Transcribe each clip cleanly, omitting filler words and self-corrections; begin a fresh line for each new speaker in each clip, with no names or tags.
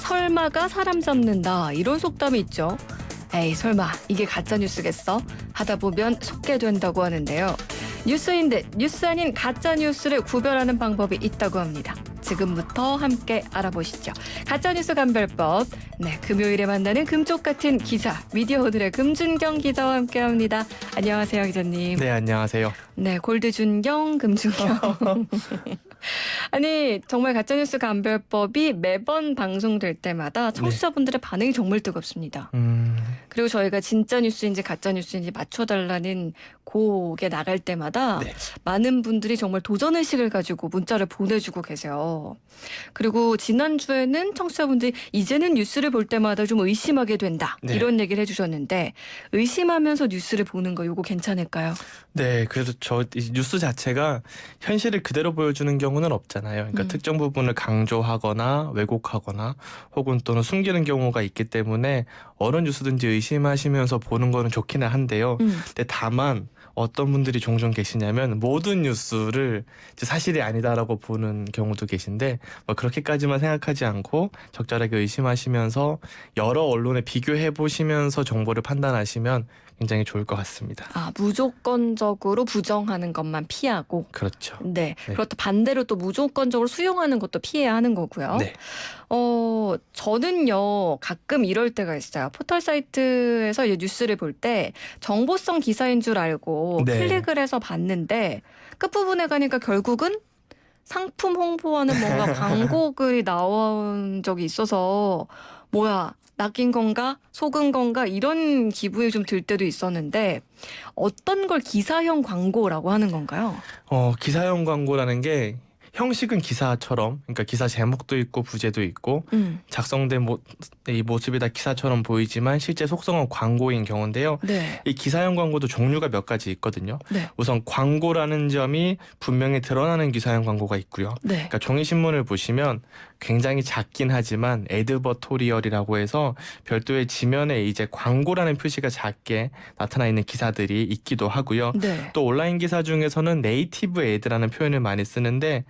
설마가 사람 잡는다 이런 속담이 있죠. 에이 설마 이게 가짜뉴스겠어? 하다 보면 속게 된다고 하는데요. 뉴스인 듯 뉴스 아닌 가짜뉴스를 구별하는 방법이 있다고 합니다. 지금부터 함께 알아보시죠. 가짜뉴스 감별법. 네, 금요일에 만나는 금쪽 같은 기사. 미디어 오늘의 금준경 기자와 함께합니다. 안녕하세요, 기자님.
네, 안녕하세요.
네, 골드준경, 금준경. 아니 정말 가짜뉴스 감별법이 매번 방송될 때마다 청취자분들의 반응이 정말 뜨겁습니다. 그리고 저희가 진짜 뉴스인지 가짜 뉴스인지 맞춰달라는 곡에 나갈 때마다
네.
많은 분들이 정말 도전의식을 가지고 문자를 보내주고 계세요. 그리고 지난주에는 청취자분들이 이제는 뉴스를 볼 때마다 좀 의심하게 된다.
네.
이런 얘기를 해주셨는데 의심하면서 뉴스를 보는 거 이거 괜찮을까요?
네, 그래도 이 뉴스 자체가 현실을 그대로 보여주는 경우는 없잖아요. 그러니까 특정 부분을 강조하거나 왜곡하거나 혹은 또는 숨기는 경우가 있기 때문에 어느 뉴스든지 의심하시면서 보는 거는 좋기는 한데요. 근데 다만 어떤 분들이 종종 계시냐면 모든 뉴스를 이제 사실이 아니다라고 보는 경우도 계신데 뭐 그렇게까지만 생각하지 않고 적절하게 의심하시면서 여러 언론에 비교해 보시면서 정보를 판단하시면 굉장히 좋을 것 같습니다.
아, 무조건적으로 부정하는 것만 피하고.
그렇죠.
네.
네.
그렇다 반대로 또 무조건적으로 수용하는 것도 피해야 하는 거고요.
네.
저는요 가끔 이럴 때가 있어요. 포털 사이트에서 이 뉴스를 볼 때 정보성 기사인 줄 알고
네.
클릭을 해서 봤는데 끝부분에 가니까 결국은 상품 홍보하는 뭔가 광고 글이 나온 적이 있어서 뭐야 낚인 건가 속은 건가 이런 기분이 좀 들 때도 있었는데 어떤 걸 기사형 광고라고 하는 건가요?
기사형 광고라는 게 형식은 기사처럼, 그러니까 기사 제목도 있고 부제도 있고 작성된 이 모습이 다 기사처럼 보이지만 실제 속성은 광고인 경우인데요.
네.
이 기사형 광고도 종류가 몇 가지 있거든요.
네.
우선 광고라는 점이 분명히 드러나는 기사형 광고가 있고요.
네.
그러니까 종이신문을 보시면 굉장히 작긴 하지만 에드버토리얼이라고 해서 별도의 지면에 이제 광고라는 표시가 작게 나타나 있는 기사들이 있기도 하고요.
네.
또 온라인 기사 중에서는 네이티브 에드라는 표현을 많이 쓰는데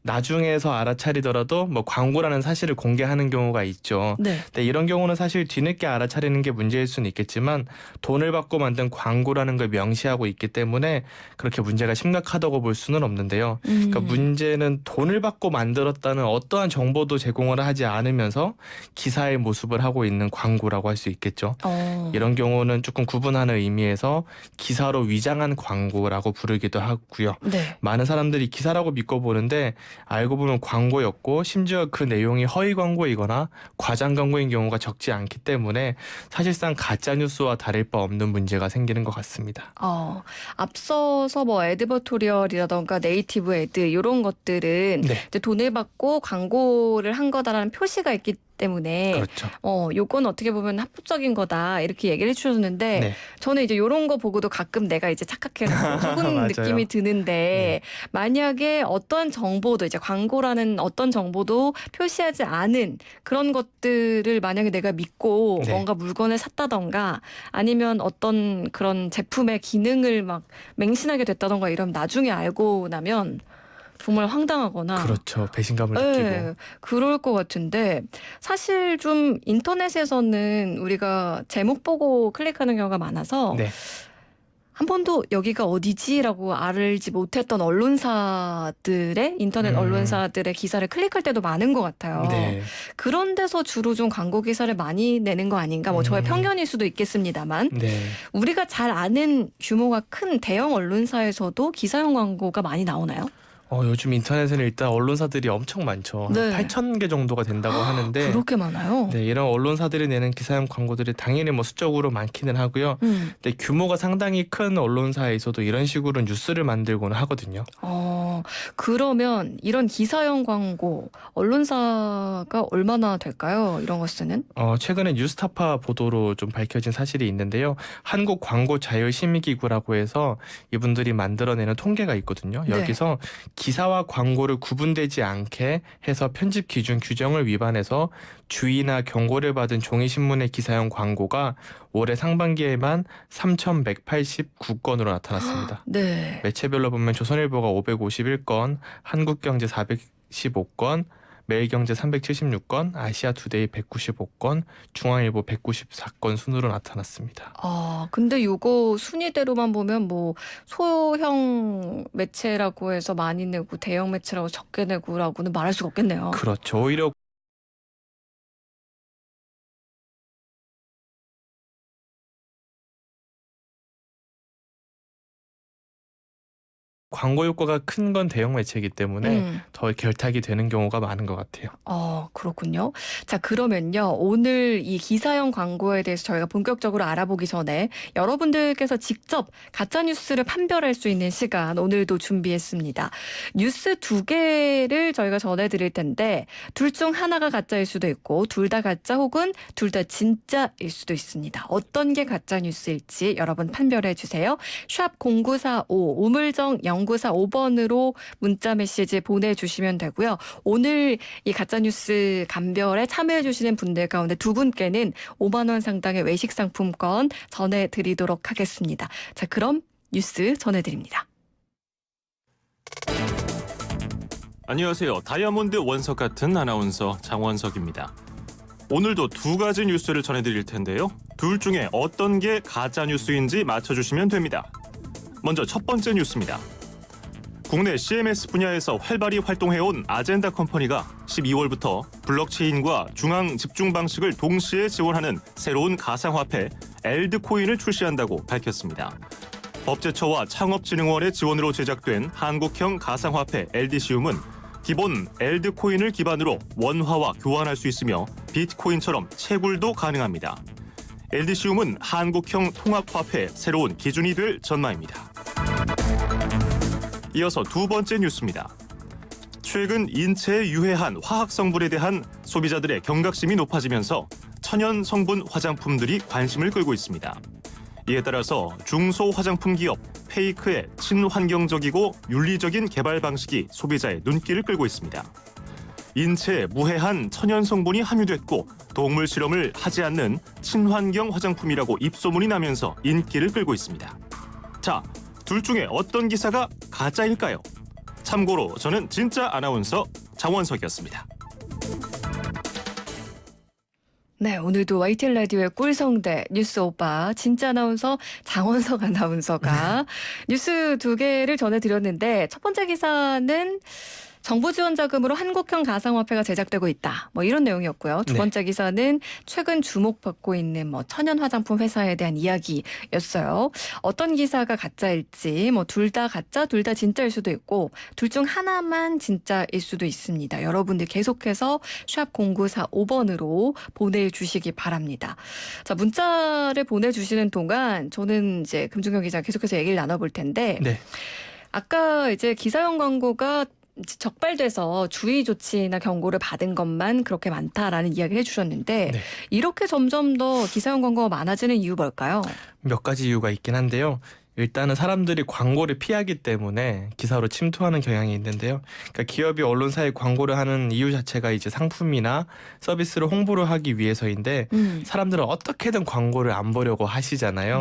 나중에서 알아차리더라도 뭐 광고라는 사실을 공개하는 경우가 있죠.
네.
근데 이런 경우는 사실 뒤늦게 알아차리는 게 문제일 수는 있겠지만 돈을 받고 만든 광고라는 걸 명시하고 있기 때문에 그렇게 문제가 심각하다고 볼 수는 없는데요. 그러니까 문제는 돈을 받고 만들었다는 어떠한 정보도 제공을 하지 않으면서 기사의 모습을 하고 있는 광고라고 할 수 있겠죠. 이런 경우는 조금 구분하는 의미에서 기사로 위장한 광고라고 부르기도 하고요.
네.
많은 사람들이 기사라고 믿고 보는데 알고 보면 광고였고 심지어 그 내용이 허위 광고이거나 과장 광고인 경우가 적지 않기 때문에 사실상 가짜 뉴스와 다를 바 없는 문제가 생기는 것 같습니다.
앞서서 뭐 에드버토리얼이라던가 네이티브 에드 이런 것들은
네.
이제 돈을 받고 광고를 한 거다라는 표시가 있기 때문에
그렇죠.
요건 어떻게 보면 합법적인 거다 이렇게 얘기를 해주셨는데
네.
저는 이제 이런 거 보고도 가끔 내가 이제 착각해서 속은
맞아요.
느낌이 드는데 만약에 어떤 정보도 이제 광고라는 어떤 정보도 표시하지 않은 그런 것들을 만약에 내가 믿고
네.
뭔가 물건을 샀다던가 아니면 어떤 그런 제품의 기능을 막 맹신하게 됐다던가 이러면 나중에 알고 나면 정말 황당하거나
그렇죠. 배신감을 느끼고.
네, 그럴 것 같은데 사실 좀 인터넷에서는 우리가 제목 보고 클릭하는 경우가 많아서
네.
한 번도 여기가 어디지라고 알지 못했던 언론사들의 인터넷 언론사들의 기사를 클릭할 때도 많은 것 같아요.
네.
그런 데서 주로 좀 광고 기사를 많이 내는 거 아닌가 뭐 저의 편견일 수도 있겠습니다만
네.
우리가 잘 아는 규모가 큰 대형 언론사에서도 기사형 광고가 많이 나오나요?
요즘 인터넷에는 일단 언론사들이 엄청 많죠.
네.
8,000개 정도가 된다고 하는데
그렇게 많아요?
네, 이런 언론사들이 내는 기사형 광고들이 당연히 뭐 수적으로 많기는 하고요. 근데 규모가 상당히 큰 언론사에서도 이런 식으로 뉴스를 만들고는 하거든요.
그러면 이런 기사형 광고 언론사가 얼마나 될까요? 이런 거 쓰는?
최근에 뉴스타파 보도로 좀 밝혀진 사실이 있는데요. 한국광고자율심의기구라고 해서 이분들이 만들어내는 통계가 있거든요.
네.
여기서 기사와 광고를 구분되지 않게 해서 편집 기준 규정을 위반해서 주의나 경고를 받은 종이신문의 기사형 광고가 올해 상반기에만 3,189건으로 나타났습니다.
네.
매체별로 보면 조선일보가 551건, 한국경제 415건, 매일경제 376건, 아시아투데이 195건, 중앙일보 194건 순으로 나타났습니다.
근데 요거 순위대로만 보면 뭐 소형 매체라고 해서 많이 내고 대형 매체라고 적게 내고라고는 말할 수가 없겠네요.
그렇죠. 오히려 광고 효과가 큰 건 대형 매체이기 때문에 더 결탁이 되는 경우가 많은 것 같아요.
그렇군요. 자, 그러면요. 오늘 이 기사형 광고에 대해서 저희가 본격적으로 알아보기 전에 여러분들께서 직접 가짜뉴스를 판별할 수 있는 시간 오늘도 준비했습니다. 뉴스 2개를 저희가 전해드릴 텐데 둘 중 하나가 가짜일 수도 있고 둘 다 가짜 혹은 둘 다 진짜일 수도 있습니다. 어떤 게 가짜뉴스일지 여러분 판별해 주세요. 샵 0945 우물정 0945번으로 문자 메시지 보내주시면 되고요. 오늘 이 가짜뉴스 감별에 참여해 주시는 분들 가운데 두 분께는 5만 원 상당의 외식 상품권 전해드리도록 하겠습니다. 자, 그럼 뉴스 전해드립니다.
안녕하세요. 다이아몬드 원석 같은 아나운서 장원석입니다. 오늘도 두 가지 뉴스를 전해드릴 텐데요. 둘 중에 어떤 게 가짜 뉴스인지 맞춰주시면 됩니다. 먼저 첫 번째 뉴스입니다. 국내 CMS 분야에서 활발히 활동해온 아젠다 컴퍼니가 12월부터 블록체인과 중앙 집중 방식을 동시에 지원하는 새로운 가상화폐 엘드코인을 출시한다고 밝혔습니다. 법제처와 창업진흥원의 지원으로 제작된 한국형 가상화폐 LDC움은 기본 엘드코인을 기반으로 원화와 교환할 수 있으며 비트코인처럼 채굴도 가능합니다. LDC움은 한국형 통합화폐의 새로운 기준이 될 전망입니다. 이어서 두 번째 뉴스입니다. 최근 인체에 유해한 화학 성분에 대한 소비자들의 경각심이 높아지면서 천연 성분 화장품들이 관심을 끌고 있습니다. 이에 따라서 중소 화장품 기업 페이크의 친환경적이고 윤리적인 개발 방식이 소비자의 눈길을 끌고 있습니다. 인체에 무해한 천연 성분이 함유됐고 동물 실험을 하지 않는 친환경 화장품이라고 입소문이 나면서 인기를 끌고 있습니다. 자, 둘 중에 어떤 기사가 가짜일까요? 참고로 저는 진짜 아나운서 장원석이었습니다.
네, 오늘도 YTN 라디오의 꿀성대 뉴스 오빠 진짜 아나운서 장원석 아나운서가 뉴스 2개를 전해드렸는데 첫 번째 기사는 정부 지원 자금으로 한국형 가상화폐가 제작되고 있다. 뭐 이런 내용이었고요. 두 번째 기사는 최근 주목받고 있는 뭐 천연 화장품 회사에 대한 이야기였어요. 어떤 기사가 가짜일지 뭐 둘 다 가짜, 둘 다 진짜일 수도 있고 둘 중 하나만 진짜일 수도 있습니다. 여러분들 계속해서 샵 0945번으로 보내주시기 바랍니다. 자, 문자를 보내주시는 동안 저는 이제 금중경 기자 계속해서 얘기를 나눠볼 텐데 아까 이제 기사형 광고가 적발돼서 주의 조치나 경고를 받은 것만 그렇게 많다라는 이야기를 해주셨는데 이렇게 점점 더 기사형 광고가 많아지는 이유 뭘까요?
몇 가지 이유가 있긴 한데요. 일단은 사람들이 광고를 피하기 때문에 기사로 침투하는 경향이 있는데요. 그러니까 기업이 언론사에 광고를 하는 이유 자체가 이제 상품이나 서비스를 홍보를 하기 위해서인데 사람들은 어떻게든 광고를 안 보려고 하시잖아요.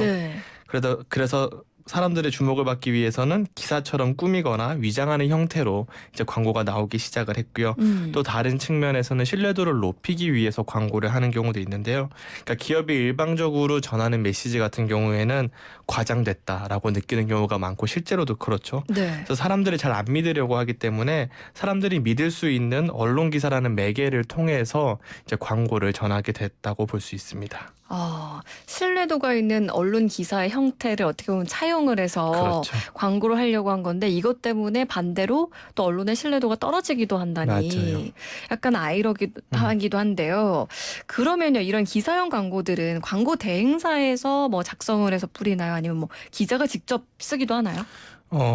그래서 사람들의 주목을 받기 위해서는 기사처럼 꾸미거나 위장하는 형태로 이제 광고가 나오기 시작을 했고요. 또 다른 측면에서는 신뢰도를 높이기 위해서 광고를 하는 경우도 있는데요. 그러니까 기업이 일방적으로 전하는 메시지 같은 경우에는 과장됐다라고 느끼는 경우가 많고 실제로도 그렇죠. 그래서 사람들이 잘 안 믿으려고 하기 때문에 사람들이 믿을 수 있는 언론 기사라는 매개를 통해서 이제 광고를 전하게 됐다고 볼 수 있습니다.
신뢰도가 있는 언론 기사의 형태를 어떻게 보면 차용을 해서 광고를 하려고 한 건데 이것 때문에 반대로 또 언론의 신뢰도가 떨어지기도 한다니 약간 아이러기도 한데요. 그러면요, 이런 기사형 광고들은 광고 대행사에서 뭐 작성을 해서 뿌리나요? 아니면 뭐 기자가 직접 쓰기도 하나요?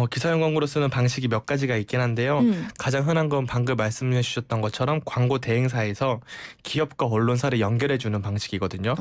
기사형 광고로 쓰는 방식이 몇 가지가 있긴 한데요. 가장 흔한 건 방금 말씀해 주셨던 것처럼 광고 대행사에서 기업과 언론사를 연결해 주는 방식이거든요.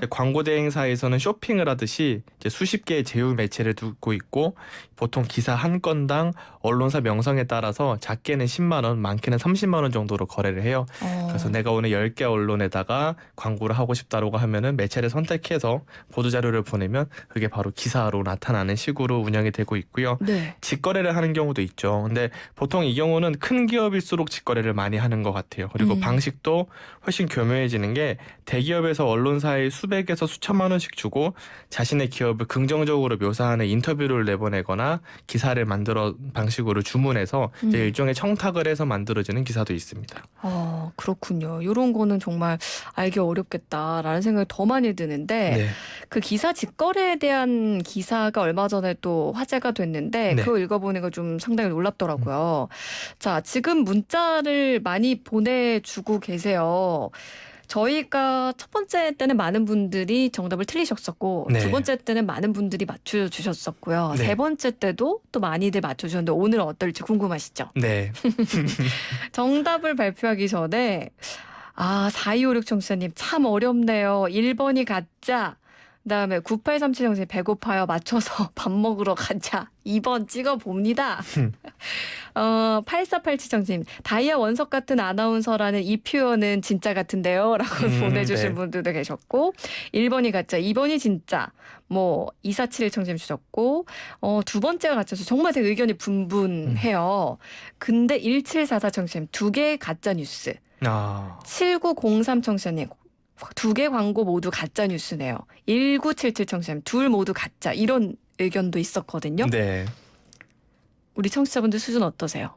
광고 대행사에서는 쇼핑을 하듯이 이제 수십 개의 제휴 매체를 두고 있고 보통 기사 한 건당 언론사 명성에 따라서 작게는 10만 원, 많게는 30만 원 정도로 거래를 해요. 그래서 내가 오늘 10개 언론에다가 광고를 하고 싶다라고 하면은 매체를 선택해서 보도자료를 보내면 그게 바로 기사로 나타나는 식으로 운영이 되고 있고요.
네.
직거래를 하는 경우도 있죠. 근데 보통 이 경우는 큰 기업일수록 직거래를 많이 하는 것 같아요. 그리고 방식도 훨씬 교묘해지는 게 대기업에서 언론사에 수백에서 수천만 원씩 주고 자신의 기업을 긍정적으로 묘사하는 인터뷰를 내보내거나 기사를 만들어 방식으로 주문해서 이제 일종의 청탁을 해서 만들어지는 기사도 있습니다.
그렇군요. 이런 거는 정말 알기 어렵겠다라는 생각이 더 많이 드는데
네.
그 기사 직거래에 대한 기사가 얼마 전에 또 화제가 됐는데
네.
그거 읽어보니까 좀 상당히 놀랍더라고요. 자, 지금 문자를 많이 보내주고 계세요. 저희가 첫 번째 때는 많은 분들이 정답을 틀리셨었고
네.
두 번째 때는 많은 분들이 맞춰주셨었고요.
네.
세 번째 때도 또 많이들 맞춰주셨는데 오늘은 어떨지 궁금하시죠?
네.
정답을 발표하기 전에 4256 청취자님 참 어렵네요. 1번이 가짜. 그다음에 9837 청취자님 배고파요. 맞춰서 밥 먹으러 가자. 2번 찍어봅니다. 8487 청취자님 다이아 원석 같은 아나운서라는 이 표현은 진짜 같은데요. 라고 보내주신
네.
분들도 계셨고 1번이 가짜 2번이 진짜 2471 청취자님 주셨고 두 번째가 가짜서 정말 되게 의견이 분분해요. 근데 1744 청취자님 두 개의 가짜 뉴스 7903 청취자님 두 개 광고 모두 가짜 뉴스네요. 1977 청취자님 둘 모두 가짜 이런 의견도 있었거든요.
네.
우리 청취자분들 수준 어떠세요?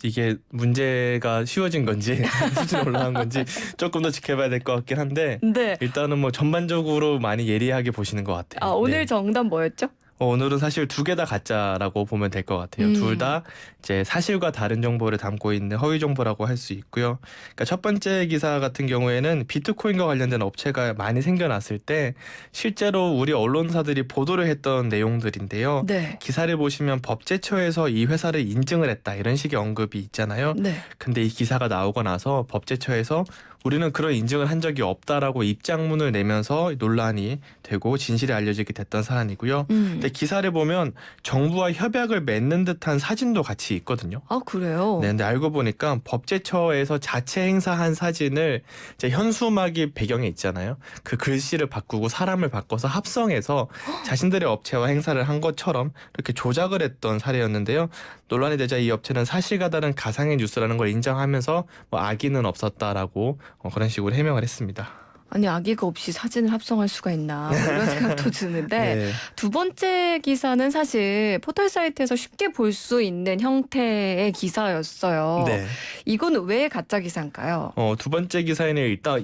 이게 문제가 쉬워진 건지 수준이 올라간 건지 조금 더 지켜봐야 될 것 같긴 한데
네.
일단은 뭐 전반적으로 많이 예리하게 보시는 것 같아요.
오늘
네.
정답 뭐였죠?
오늘은 사실 두 개 다 가짜라고 보면 될 것 같아요. 둘 다 이제 사실과 다른 정보를 담고 있는 허위 정보라고 할 수 있고요. 그러니까 첫 번째 기사 같은 경우에는 비트코인과 관련된 업체가 많이 생겨났을 때 실제로 우리 언론사들이 보도를 했던 내용들인데요.
네.
기사를 보시면 법제처에서 이 회사를 인증을 했다 이런 식의 언급이 있잖아요.
네.
근데 이 기사가 나오고 나서 법제처에서 우리는 그런 인증을 한 적이 없다라고 입장문을 내면서 논란이 되고 진실이 알려지게 됐던 사안이고요. 근데 기사를 보면 정부와 협약을 맺는 듯한 사진도 같이 있거든요.
그래요?
네, 근데 알고 보니까 법제처에서 자체 행사한 사진을 이제 현수막이 배경에 있잖아요. 그 글씨를 바꾸고 사람을 바꿔서 합성해서 자신들의 업체와 행사를 한 것처럼 이렇게 조작을 했던 사례였는데요. 논란이 되자 이 업체는 사실과 다른 가상의 뉴스라는 걸 인정하면서 악의는 없었다라고 그런 식으로 해명을 했습니다.
아니 악의가 없이 사진을 합성할 수가 있나 이런 생각도 드는데
네.
두 번째 기사는 사실 포털 사이트에서 쉽게 볼 수 있는 형태의 기사였어요.
네.
이건 왜 가짜 기사인가요?
두 번째 기사에는 일단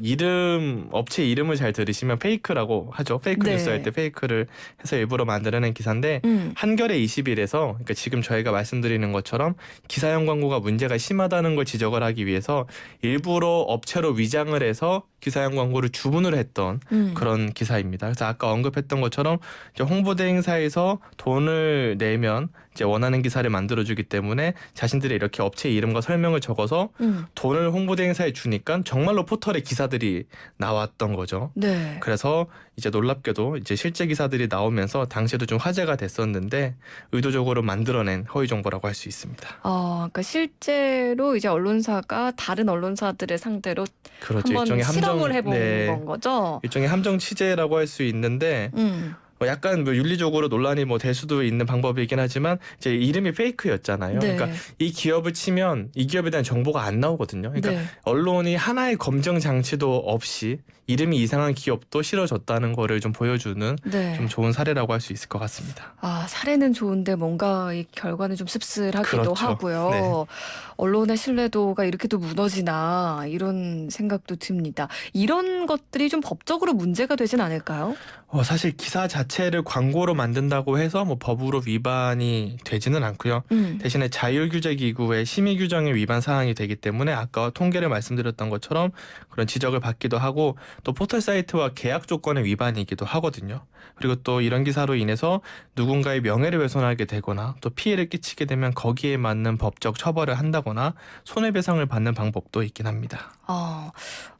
업체 이름을 잘 들으시면 페이크라고 하죠. 페이크
네.
뉴스 할 때 페이크를 해서 일부러 만들어낸 기사인데 한겨레 21에서 그러니까 지금 저희가 말씀드리는 것처럼 기사형 광고가 문제가 심하다는 걸 지적을 하기 위해서 일부러 업체로 위장을 해서 기사형 광고를 주문을 했던 그런 기사입니다. 그래서 아까 언급했던 것처럼 이제 홍보대 행사에서 돈을 내면 이제 원하는 기사를 만들어주기 때문에 자신들이 이렇게 업체 이름과 설명을 적어서 돈을 홍보대 행사에 주니까 정말로 포털에 기사들이 나왔던 거죠.
네.
그래서 이제 놀랍게도 이제 실제 기사들이 나오면서 당시에도 좀 화제가 됐었는데 의도적으로 만들어낸 허위 정보라고 할 수 있습니다.
그러니까 실제로 이제 언론사가 다른 언론사들을 상대로
그렇죠.
한번
일종의
실험을 해본 건 거죠.
일종의 함정 취재라고 할 수 있는데 약간 윤리적으로 논란이 될 수도 있는 방법이긴 하지만 이제 이름이 페이크였잖아요.
네.
그러니까 이 기업을 치면 이 기업에 대한 정보가 안 나오거든요. 그러니까
네.
언론이 하나의 검증 장치도 없이 이름이 이상한 기업도 실어줬다는 거를 좀 보여주는
네.
좀 좋은 사례라고 할 수 있을 것 같습니다.
사례는 좋은데 뭔가 이 결과는 좀 씁쓸하기도
그렇죠.
하고요.
네.
언론의 신뢰도가 이렇게도 무너지나 이런 생각도 듭니다. 이런 것들이 좀 법적으로 문제가 되진 않을까요?
사실 기사 자체를 광고로 만든다고 해서 법으로 위반이 되지는 않고요. 대신에 자율규제기구의 심의규정의 위반 사항이 되기 때문에 아까 통계를 말씀드렸던 것처럼 그런 지적을 받기도 하고 또 포털 사이트와 계약 조건의 위반이기도 하거든요. 그리고 또 이런 기사로 인해서 누군가의 명예를 훼손하게 되거나 또 피해를 끼치게 되면 거기에 맞는 법적 처벌을 한다거나 손해배상을 받는 방법도 있긴 합니다.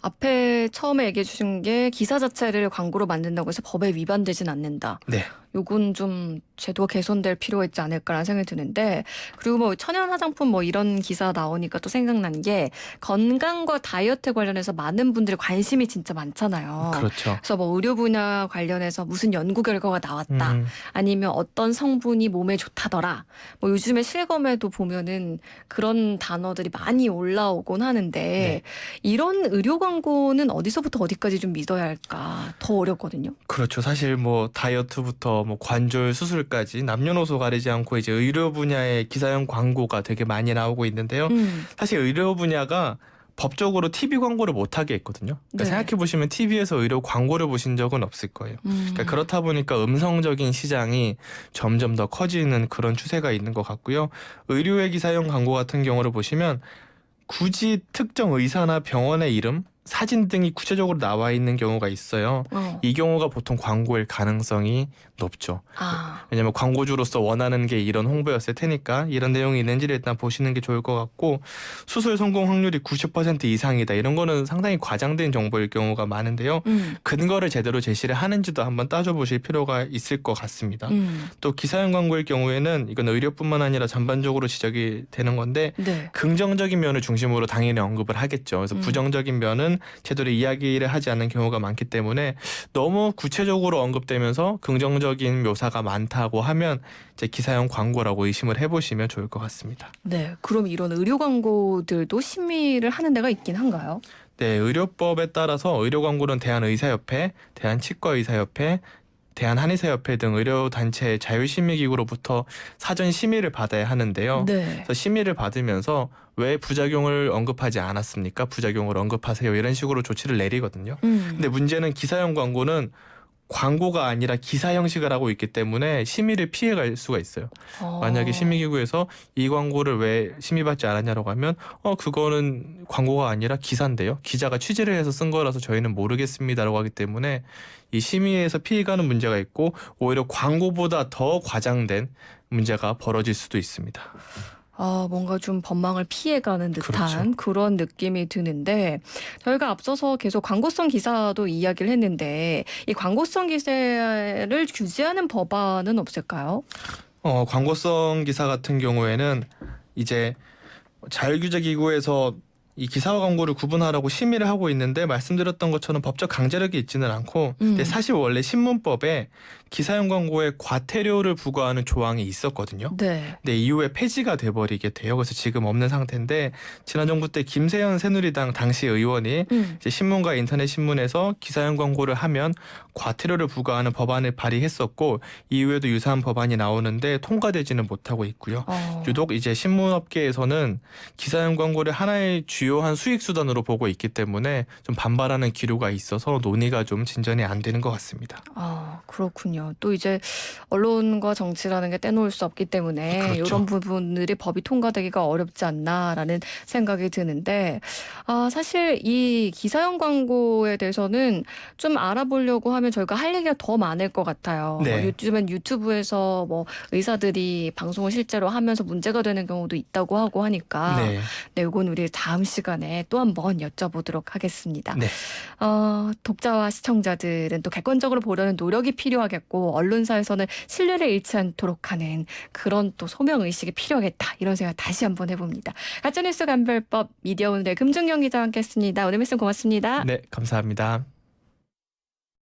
앞에 처음에 얘기해 주신 게 기사 자체를 광고로 만든다고 해서 법에 위반되진 않는다.
네.
요건 좀 제도가 개선될 필요가 있지 않을까라는 생각이 드는데 그리고 뭐 천연 화장품 뭐 이런 기사 나오니까 또 생각난 게 건강과 다이어트 관련해서 많은 분들이 관심이 진짜 많잖아요.
그렇죠.
그래서 뭐 의료 분야 관련해서 무슨 연구 결과가 나왔다. 아니면 어떤 성분이 몸에 좋다더라. 뭐 요즘에 실검에도 보면은 그런 단어들이 많이 올라오곤 하는데
네.
이런 의료 광고는 어디서부터 어디까지 좀 믿어야 할까 더 어렵거든요.
그렇죠. 사실 뭐 다이어트부터 뭐 관절 수술까지 남녀노소 가리지 않고 이제 의료 분야의 기사형 광고가 되게 많이 나오고 있는데요. 사실 의료 분야가 법적으로 TV 광고를 못하게 했거든요. 그러니까
네.
생각해 보시면 TV에서 의료 광고를 보신 적은 없을 거예요. 그러니까 그렇다 보니까 음성적인 시장이 점점 더 커지는 그런 추세가 있는 것 같고요. 의료의 기사형 광고 같은 경우를 보시면 굳이 특정 의사나 병원의 이름, 사진 등이 구체적으로 나와 있는 경우가 있어요. 이 경우가 보통 광고일 가능성이 높죠. 왜냐하면 광고주로서 원하는 게 이런 홍보였을 테니까 이런 내용이 있는지를 일단 보시는 게 좋을 것 같고 수술 성공 확률이 90% 이상이다. 이런 거는 상당히 과장된 정보일 경우가 많은데요. 근거를 제대로 제시를 하는지도 한번 따져보실 필요가 있을 것 같습니다. 또 기사형 광고일 경우에는 이건 의료뿐만 아니라 전반적으로 지적이 되는 건데
네.
긍정적인 면을 중심으로 당연히 언급을 하겠죠. 그래서 부정적인 면은 제대로 이야기를 하지 않는 경우가 많기 때문에 너무 구체적으로 언급되면서 긍정적인 묘사가 많다고 하면 이제 기사형 광고라고 의심을 해보시면 좋을 것 같습니다.
네. 그럼 이런 의료 광고들도 심의를 하는 데가 있긴 한가요?
네, 의료법에 따라서 의료 광고는 대한의사협회, 대한치과의사협회, 대한한의사협회 등 의료단체 자율심의기구로부터 사전 심의를 받아야 하는데요.
네.
그래서 심의를 받으면서 왜 부작용을 언급하지 않았습니까? 부작용을 언급하세요. 이런 식으로 조치를 내리거든요. 근데 문제는 기사형 광고는 광고가 아니라 기사 형식을 하고 있기 때문에 심의를 피해갈 수가 있어요. 만약에 심의기구에서 이 광고를 왜 심의받지 않았냐라고 하면 그거는 광고가 아니라 기사인데요. 기자가 취재를 해서 쓴 거라서 저희는 모르겠습니다라고 하기 때문에 이 심의에서 피해가는 문제가 있고 오히려 광고보다 더 과장된 문제가 벌어질 수도 있습니다.
뭔가 좀 법망을 피해가는 듯한
그렇죠.
그런 느낌이 드는데 저희가 앞서서 계속 광고성 기사도 이야기를 했는데 이 광고성 기사를 규제하는 법안은 없을까요?
광고성 기사 같은 경우에는 이제 자율규제기구에서 이 기사와 광고를 구분하라고 심의를 하고 있는데 말씀드렸던 것처럼 법적 강제력이 있지는 않고 근데 사실 원래 신문법에 기사형 광고에 과태료를 부과하는 조항이 있었거든요.
네.
근데 이후에 폐지가 돼버리게 돼요. 그래서 지금 없는 상태인데 지난 정부 때 김세현 새누리당 당시 의원이 이제 신문과 인터넷 신문에서 기사형 광고를 하면 과태료를 부과하는 법안을 발의했었고 이후에도 유사한 법안이 나오는데 통과되지는 못하고 있고요. 유독 이제 신문업계에서는 기사형 광고를 하나의 주요한 수익 수단으로 보고 있기 때문에 좀 반발하는 기류가 있어서 논의가 좀 진전이 안 되는 것 같습니다.
그렇군요. 또 이제 언론과 정치라는 게 떼놓을 수 없기 때문에
그렇죠.
이런 부분들이 법이 통과되기가 어렵지 않나라는 생각이 드는데 사실 이 기사형 광고에 대해서는 좀 알아보려고 하면 저희가 할 얘기가 더 많을 것 같아요.
네.
요즘엔 유튜브에서 뭐 의사들이 방송을 실제로 하면서 문제가 되는 경우도 있다고 하고 하니까
네.
이건 우리 다음 시간에 또 한번 여쭤보도록 하겠습니다.
네.
독자와 시청자들은 또 객관적으로 보려는 노력이 필요하겠고 언론사에서는 신뢰를 잃지 않도록 하는 그런 또 소명의식이 필요하겠다. 이런 생각 다시 한번 해봅니다. 가짜뉴스 감별법 미디어오늘의 금중경 기자와 함께했습니다. 오늘 말씀 고맙습니다.
네, 감사합니다.